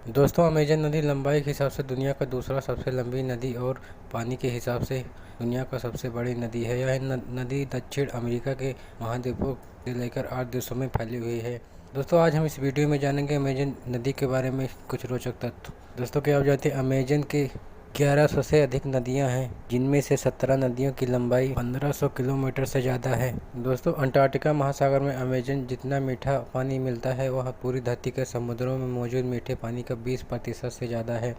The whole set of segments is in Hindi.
दोस्तों, अमेजन नदी लंबाई के हिसाब से दुनिया का दूसरा सबसे लंबी नदी और पानी के हिसाब से दुनिया का सबसे बड़ी नदी है। यह नदी दक्षिण अमेरिका के महाद्वीपों से लेकर 8 देशों में फैली हुई है। दोस्तों, आज हम इस वीडियो में जानेंगे अमेजन नदी के बारे में कुछ रोचक तथ्य। दोस्तों, क्या आप जानते हैं अमेजन के 1100 से अधिक नदियां हैं, जिनमें से 17 नदियों की लंबाई 1500 किलोमीटर से ज़्यादा है। दोस्तों, अंटार्कटिका महासागर में अमेजन जितना मीठा पानी मिलता है, वह पूरी धरती के समुद्रों में मौजूद मीठे पानी का 20% से ज़्यादा है।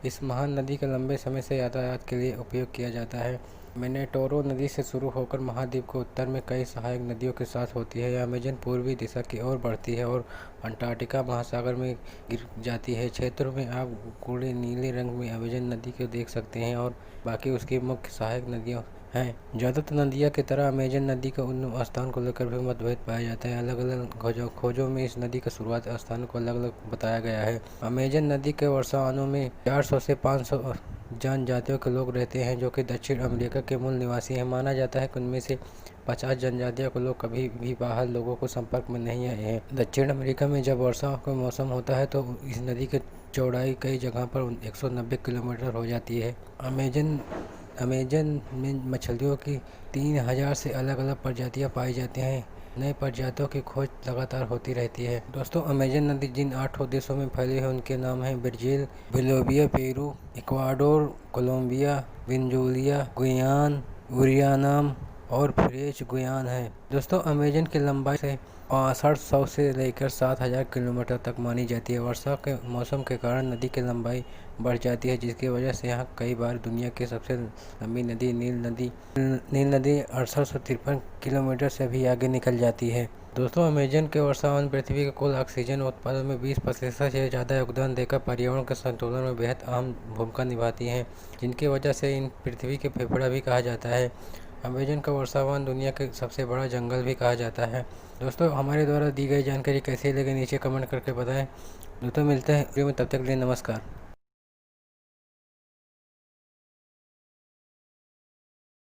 इस महान नदी का लंबे समय से यातायात के लिए उपयोग किया जाता है। मैनेटोरो नदी से शुरू होकर महाद्वीप के उत्तर में कई सहायक नदियों के साथ होती है। यह अमेजन पूर्वी दिशा की ओर बढ़ती है और अंटार्कटिका महासागर में गिर जाती है। क्षेत्रों में आप गूढ़े नीले रंग में अमेजन नदी को देख सकते हैं और बाकी उसकी मुख्य सहायक नदियाँ हैं। ज़्यादातर नदियों की तरह अमेजन नदी का उद्गम स्थान को लेकर भी मतभेद पाया जाता है। अलग अलग खोजों में इस नदी का शुरुआत स्थान को अलग अलग बताया गया है। अमेजन नदी के वर्षावनों में 400 से 500 जनजातियों के लोग रहते हैं, जो कि दक्षिण अमेरिका के मूल निवासी हैं। माना जाता है कि उनमें से 50 जनजातियों के लोग कभी भी बाहर लोगों को संपर्क में नहीं आए हैं। दक्षिण अमेरिका में जब वर्षा का मौसम होता है तो इस नदी की चौड़ाई कई जगह पर 190 किलोमीटर हो जाती है। अमेजन में मछलियों की 3000 से अलग अलग प्रजातियां पाई जाती हैं। नई प्रजातियों की खोज लगातार होती रहती है। दोस्तों, अमेजन नदी जिन 8 देशों में फैली है उनके नाम हैं Brazil, Bolivia, Peru, Ecuador, Colombia, Venezuela, Guyana, Suriname और फ्रेंच गुयाना है। दोस्तों, अमेजन की लंबाई से 6500 से लेकर 7000 किलोमीटर तक मानी जाती है। वर्षा के मौसम के कारण नदी की लंबाई बढ़ जाती है, जिसकी वजह से यहाँ कई बार दुनिया की सबसे लंबी नदी नील नदी 853 किलोमीटर से भी आगे निकल जाती है। दोस्तों, अमेजन के वर्षावन पृथ्वी के कुल ऑक्सीजन उत्पादन में 20% से ज़्यादा योगदान देकर पर्यावरण के संतुलन में बेहद अहम भूमिका निभाती हैं, जिनकी वजह से इन पृथ्वी के फेफड़ा भी कहा जाता है। अमेजन का वर्षावन दुनिया के सबसे बड़ा जंगल भी कहा जाता है। दोस्तों, हमारे द्वारा दी गई जानकारी कैसी लगी नीचे कमेंट करके बताएं। दोस्तों, मिलते हैं वीडियो में, तब तक के लिए नमस्कार।